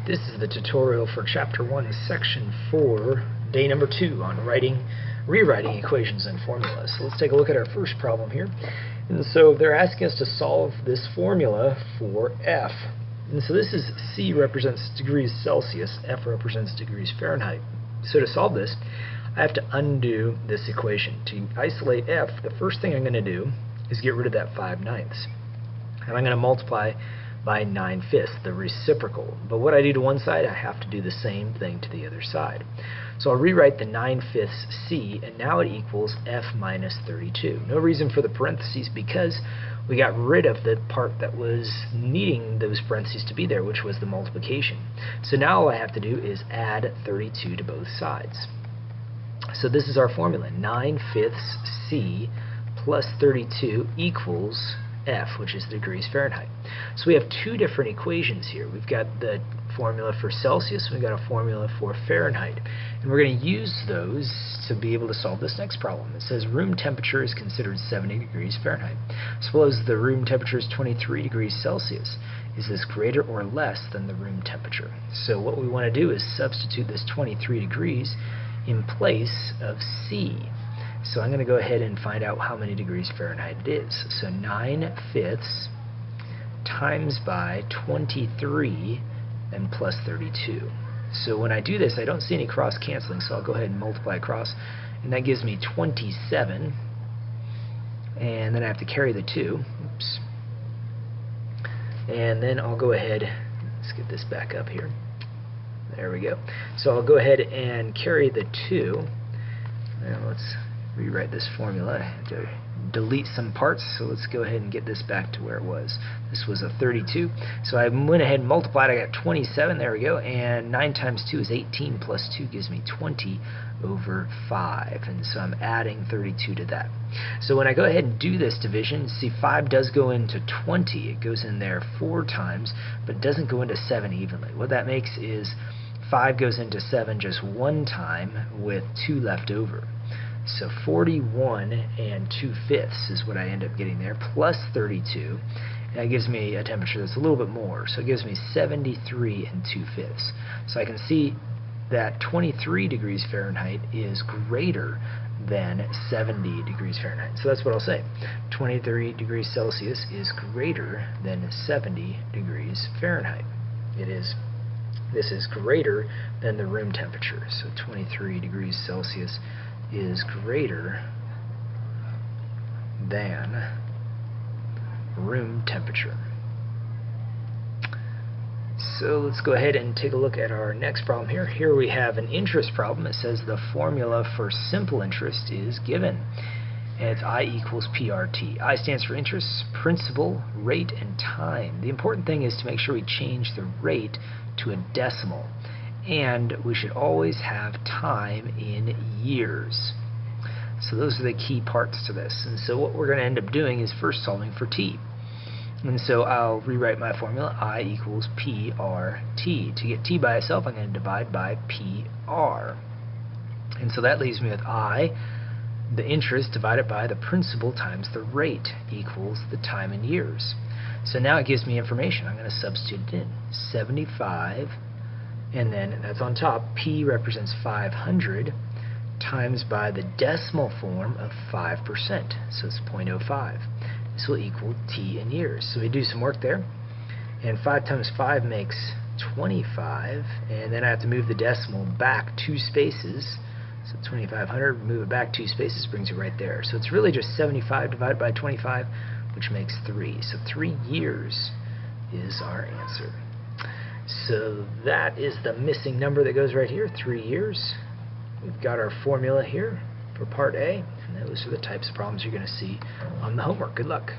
This is the tutorial for Chapter 1, Section 4, Day number 2 on rewriting equations and formulas. So let's take a look at our first problem here. And so they're asking us to solve this formula for F. And so this is C represents degrees Celsius, F represents degrees Fahrenheit. So to solve this, I have to undo this equation. To isolate F, the first thing I'm going to do is get rid of that 5/9. And I'm going to multiply by 9/5, the reciprocal. But what I do to one side, I have to do the same thing to the other side. So I'll rewrite the 9/5 C, and now it equals F minus 32. No reason for the parentheses because we got rid of the part that was needing those parentheses to be there, which was the multiplication. So now all I have to do is add 32 to both sides. So this is our formula. 9/5 C plus 32 equals F, which is degrees Fahrenheit. So we have two different equations here. We've got the formula for Celsius, and we've got a formula for Fahrenheit. And we're going to use those to be able to solve this next problem. It says room temperature is considered 70 degrees Fahrenheit. Suppose the room temperature is 23 degrees Celsius. Is this greater or less than the room temperature? So what we want to do is substitute this 23 degrees in place of C. So I'm going to go ahead and find out how many degrees Fahrenheit it is. So 9/5 times by 23 and plus 32. So when I do this, I don't see any cross canceling, so I'll go ahead and multiply across, and that gives me 27. And then I have to carry the 2. Oops. And then I'll go ahead, let's get this back up here. There we go. So I'll go ahead and carry the 2. Now let's rewrite this formula. I have to delete some parts, so let's go ahead and get this back to where it was. This was a 32. So I went ahead and multiplied. I got 27. There we go. And 9 times 2 is 18, plus 2 gives me 20 over 5. And so I'm adding 32 to that. So when I go ahead and do this division, see 5 does go into 20. It goes in there 4 times, but it doesn't go into 7 evenly. What that makes is 5 goes into 7 just 1 time with 2 left over. So 41 and 2/5 is what I end up getting there, plus 32. And that gives me a temperature that's a little bit more. So it gives me 73 and 2/5. So I can see that 23 degrees Fahrenheit is greater than 70 degrees Fahrenheit. So that's what I'll say. 23 degrees Celsius is greater than 70 degrees Fahrenheit. This is greater than the room temperature. So 23 degrees Celsius is greater than room temperature. So let's go ahead and take a look at our next problem here. Here we have an interest problem. It says the formula for simple interest is given. And it's I equals PRT. I stands for interest, principal, rate, and time. The important thing is to make sure we change the rate to a decimal. And we should always have time in years. So those are the key parts to this. And so what we're going to end up doing is first solving for t. And so I'll rewrite my formula, I equals PRT. To get t by itself, I'm going to divide by PR. And so that leaves me with I, the interest, divided by the principal times the rate, equals the time in years. So now it gives me information. I'm going to substitute it in. 75, and then that's on top. P represents 500 times by the decimal form of 5%. So it's 0.05. This will equal t in years. So we do some work there. And 5 times 5 makes 25. And then I have to move the decimal back 2 spaces. So 2500, move it back 2 spaces, brings it right there. So it's really just 75 divided by 25, which makes 3. So 3 years is our answer. So that is the missing number that goes right here, 3 years. We've got our formula here for part A, and those are the types of problems you're going to see on the homework. Good luck.